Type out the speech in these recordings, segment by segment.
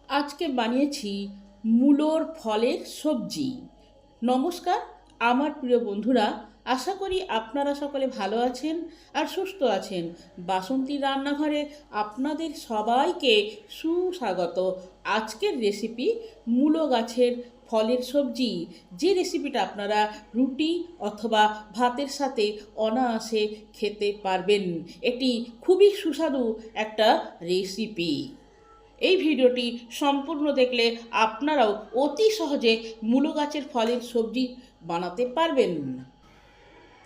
আজকে বানিয়েছি মূলোর ফলের সবজি। নমস্কার আমার প্রিয় বন্ধুরা, আশা করি আপনারা সকলে ভালো আছেন আর সুস্থ আছেন। বাসন্তীর রান্নাঘরে আপনাদের সবাইকে সুস্বাগত। আজকের রেসিপি মূলো গাছের ফলের সবজি, যে রেসিপিটা আপনারা রুটি অথবা ভাতের সাথে অনায়াসে খেতে পারবেন। এটি খুবই সুস্বাদু একটা রেসিপি। এই ভিডিওটি সম্পূর্ণ দেখলে আপনারাও অতি সহজে মূলো গাছের ফলের সবজি বানাতে পারবেন।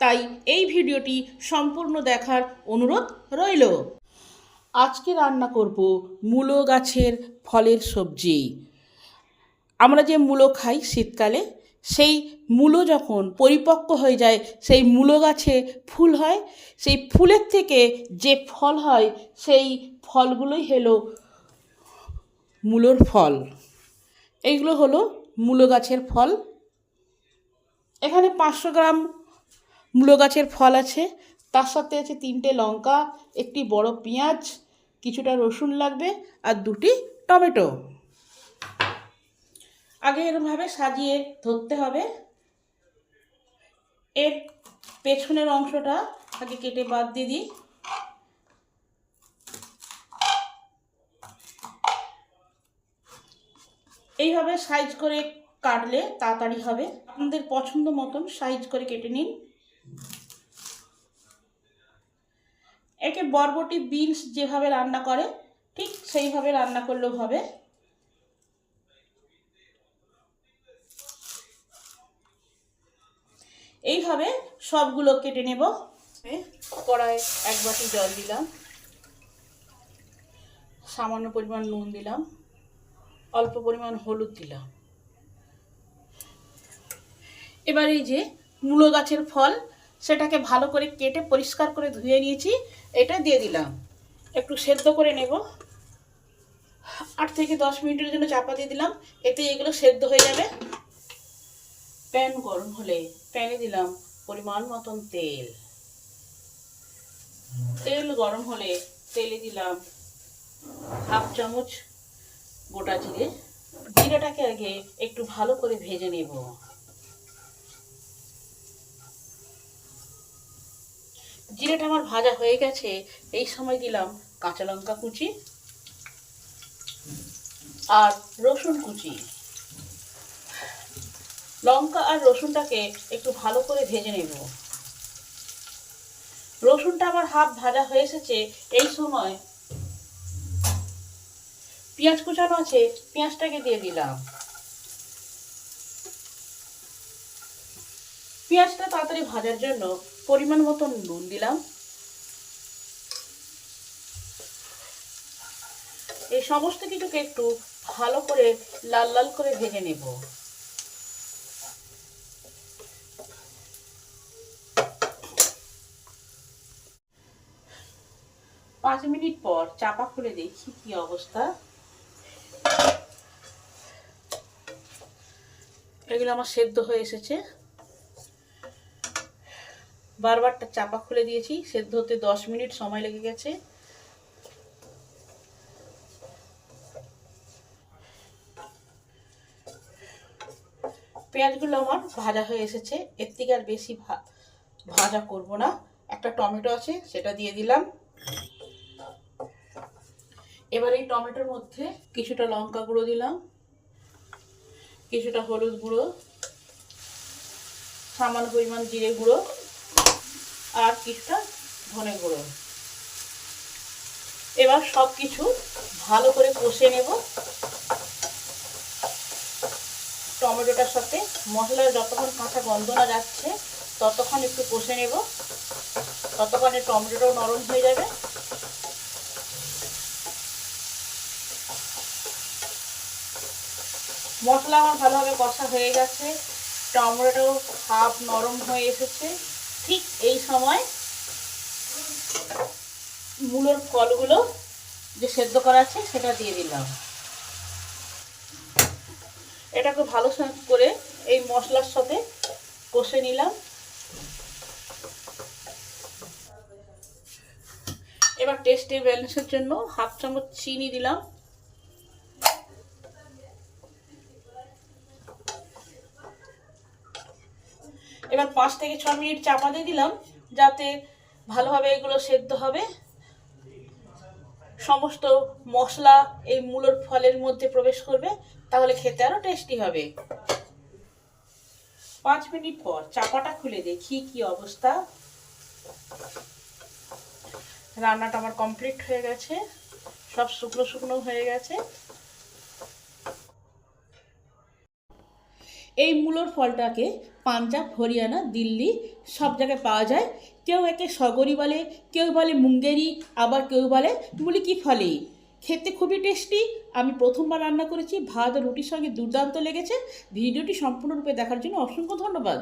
তাই এই ভিডিওটি সম্পূর্ণ দেখার অনুরোধ রইল। আজকে রান্না করব মূলো গাছের ফলের সবজি। আমরা যে মূলো খাই শীতকালে, সেই মূলো যখন পরিপক্ক হয়ে যায়, সেই মূলো গাছে ফুল হয়, সেই ফুলের থেকে যে ফল হয় সেই ফলগুলোই হলো মূলোর ফল। এইগুলো হলো মূলো গাছের ফল। এখানে 500 গ্রাম মূলো গাছের ফল আছে, তার সাথে আছে 3টে লঙ্কা, একটি বড় পেঁয়াজ, কিছুটা রসুন লাগবে আর 2টি টমেটো। আগে এরকমভাবে সাজিয়ে ধরতে হবে। এর পেছনের অংশটা আগে কেটে বাদ দিয়ে দিই। এইভাবে সাইজ করে কাটলে তাড়াতাড়ি হবে। আপনাদের পছন্দ মতন সাইজ করে কেটে নিন। একে বরবটি বিনস যেভাবে রান্না করে ঠিক সেইভাবে রান্না করলেও হবে। এইভাবে সবগুলো কেটে নেব। কড়ায় 1 বাটি জল দিলাম, সামান্য পরিমাণ নুন দিলাম, অল্প পরিমাণ হলুদ দিলাম। এবার এই যে মূলো গাছের ফল, সেটাকে ভালো করে কেটে পরিষ্কার করে ধুয়ে নিয়েছি, এটা দিয়ে দিলাম। একটু সেদ্ধ করে নেব। 8 থেকে 10 মিনিটের জন্য চাপা দিয়ে দিলাম, এতে এগুলো সেদ্ধ হয়ে যাবে। প্যান গরম হলে প্যানে দিলাম পরিমাণ মতন তেল। তেল গরম হলে তেলে দিলাম 1/2 চামচ গোটা জিরে। জিরাটাকে আগে একটু ভালো করে ভেজে নেব। জিরেটা আমার ভাজা হয়ে গেছে। এই সময় দিলাম কাঁচা লঙ্কা কুচি আর রসুন কুচি। লঙ্কা আর রসুনটাকে একটু ভালো করে ভেজে নেব। রসুনটা আমার হাফ ভাজা হয়ে এসেছে। এই সময় পেঁয়াজ কুচানো আছে, পেঁয়াজটাকে দিয়ে দিলাম। পেঁয়াজটা তাড়াতাড়ি ভাজার জন্য পরিমাণ মতো নুন দিলাম। এই সমস্ত কিছুকে একটু ভালো করে লাল লাল করে ভেজে নেব। পাঁচ মিনিট পর চাপা খুলে দেখি কি অবস্থা। এগুলো আমার সেদ্ধ হয়ে এসেছে। বারবারটা চাপা খুলে দিয়েছি, সেদ্ধ হতে 10 মিনিট সময় লেগে গেছে। পেঁয়াজগুলো আমার ভাজা হয়ে এসেছে। এর থেকে আর বেশি ভাজা করব না। একটা টমেটো আছে, সেটা দিয়ে দিলাম। এবার এই টমেটোর মধ্যে কিছুটা লঙ্কা গুঁড়ো দিলাম, কিছুটা হলুদ গুঁড়ো, সামান্য পরিমাণ জিরে গুঁড়ো আর কিছুটা ধনে গুঁড়ো। এবার সব কিছু ভালো করে কষে নেব। টমেটোটার সাথে মশলার যতক্ষণ কাঁচা গন্ধ না যাচ্ছে ততক্ষণ একটু কষে নেব। ততক্ষণে টমেটোটাও নরম হয়ে যাবে। মশলা আমার ভালোভাবে কষা হয়ে গেছে, টমেটোটাও হাফ নরম হয়ে এসেছে। ঠিক এই সময় মূলোর ফলগুলো যে সেদ্ধ করা আছে সেটা দিয়ে দিলাম। এটাকে ভালো করে এই মশলার সাথে কষে নিলাম। এবার টেস্টে ব্যালেন্সের জন্য 1/2 চামচ চিনি দিলাম। এবার 5 থেকে 6 মিনিট চাপা দিয়ে দিলাম, যাতে ভালোভাবে এগুলো সেদ্ধ হবে, সমস্ত মশলা এই মূলোর ফলের মধ্যে প্রবেশ করবে, তাহলে খেতে আরও টেস্টি হবে। 5 মিনিট পর চাপাটা খুলে দেখি কি অবস্থা। রান্নাটা আমার কমপ্লিট হয়ে গেছে, সব শুকনো শুকনো হয়ে গেছে। এই মূলোর ফলটাকে পাঞ্জাব, হরিয়ানা, দিল্লি সব জায়গায় পাওয়া যায়। কেউ একে সগরি বলে, কেউ বলে মুঙ্গেরি, আবার কেউ বলে মুলিকি ফলি। খেতে খুবই টেস্টি। আমি প্রথমবার রান্না করেছি, ভাত ও রুটির সঙ্গে দুর্দান্ত লেগেছে। ভিডিওটি সম্পূর্ণরূপে দেখার জন্য অসংখ্য ধন্যবাদ।